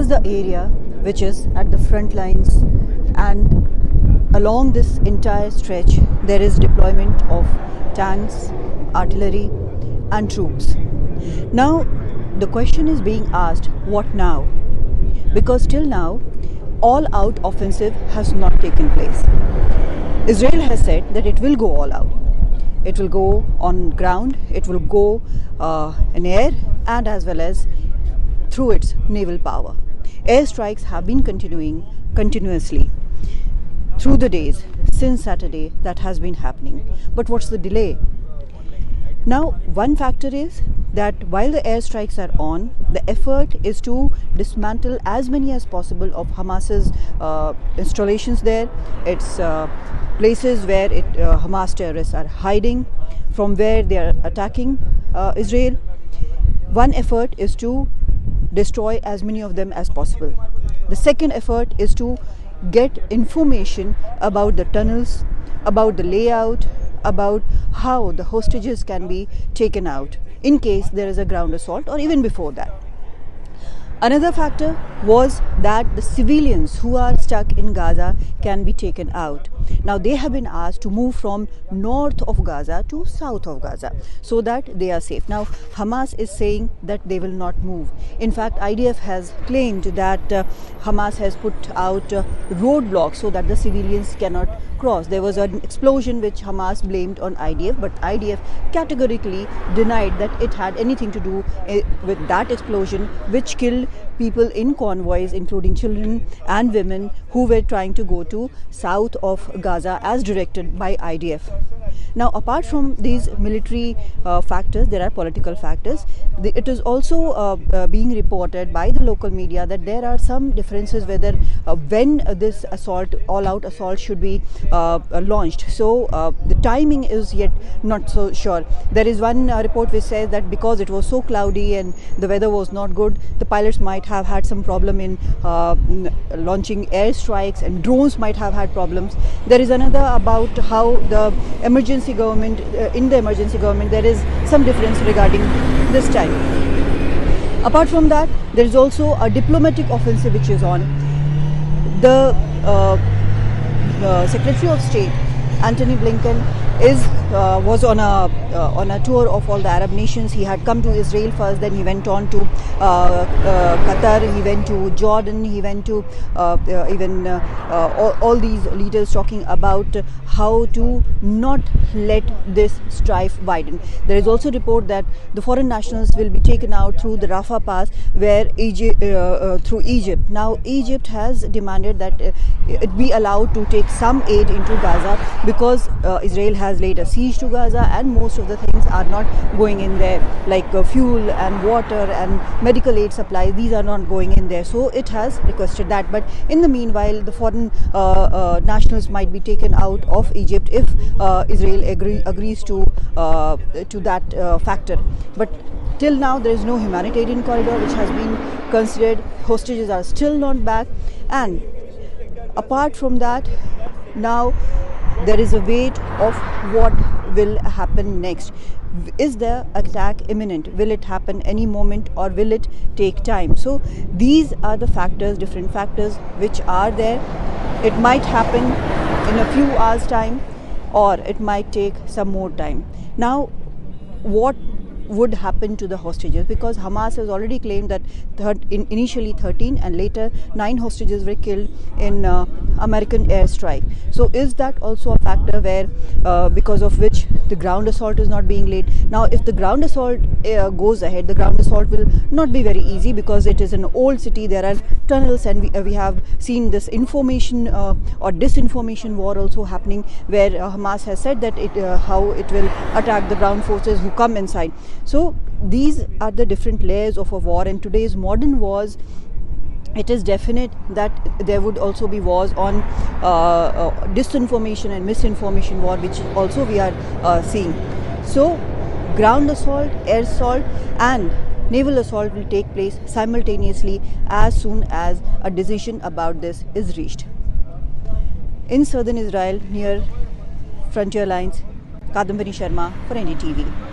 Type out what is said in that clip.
is the area which is at the front lines, and along this entire stretch there is deployment of tanks, artillery and troops. Now the question is being asked, what now? Because till now all-out offensive has not taken place. Israel has said that it will go all out. It will go on ground, it will go in air, and as well as through its naval power. Airstrikes have been continuing continuously through the days since Saturday. That has been happening. But what's the delay? Now, one factor is that while the airstrikes are on, the effort is to dismantle as many as possible of Hamas's installations there. It's places where Hamas terrorists are hiding, from where they are attacking Israel. One effort is to destroy as many of them as possible. The second effort is to get information about the tunnels, about the layout, about how the hostages can be taken out in case there is a ground assault or even before that. Another factor was that the civilians who are stuck in Gaza can be taken out. Now they have been asked to move from north of Gaza to south of Gaza so that they are safe. Now Hamas is saying that they will not move. In fact, IDF has claimed that Hamas has put out roadblocks so that the civilians cannot cross. There was an explosion which Hamas blamed on IDF, but IDF categorically denied that it had anything to do with that explosion which killed people in convoys, including children and women who were trying to go to south of Gaza as directed by IDF. Now, apart from these military factors, there are political factors. It is also being reported by the local media that there are some differences whether when this assault, all-out assault, should be launched. So the timing is yet not so sure. There is one report which says that because it was so cloudy and the weather was not good, the pilots might have had some problem in launching airstrikes, and drones might have had problems. There is another about how the emergency government, in the emergency government, there is some difference regarding this time. Apart from that, there is also a diplomatic offensive which is on. The Secretary of State, Antony Blinken, was on a tour of all the Arab nations. He had come to Israel first, then he went on to Qatar, he went to Jordan, he went to even all these leaders talking about how to not let this strife widen. There is also report that the foreign nationals will be taken out through the Rafah pass, where through Egypt. Now Egypt has demanded that it be allowed to take some aid into Gaza because Israel has laid a siege to Gaza and most of the things are not going in there, like fuel and water and medical aid supplies. These are not going in there, so it has requested that. But in the meanwhile, the foreign nationals might be taken out of Egypt if Israel agrees to that factor. But till now there is no humanitarian corridor which has been considered. Hostages are still not back, and apart from that, now there is a wait of what will happen next. Is the attack imminent? Will it happen any moment, or will it take time? So these are the factors, different factors which are there. It might happen in a few hours time, or it might take some more time. Now, what would happen to the hostages? Because Hamas has already claimed that initially 13 and later 9 hostages were killed in American airstrike. So is that also a factor where because of which the ground assault is not being laid? Now if the ground assault goes ahead, the ground assault will not be very easy because it is an old city. There are tunnels, and we have seen this information or disinformation war also happening, where Hamas has said that how it will attack the ground forces who come inside. So these are the different layers of a war, and today's modern wars, it is definite that there would also be wars on disinformation and misinformation war, which also we are seeing. So ground assault, air assault and naval assault will take place simultaneously as soon as a decision about this is reached. In southern Israel, near frontier lines, Kadambini Sharma for NDTV.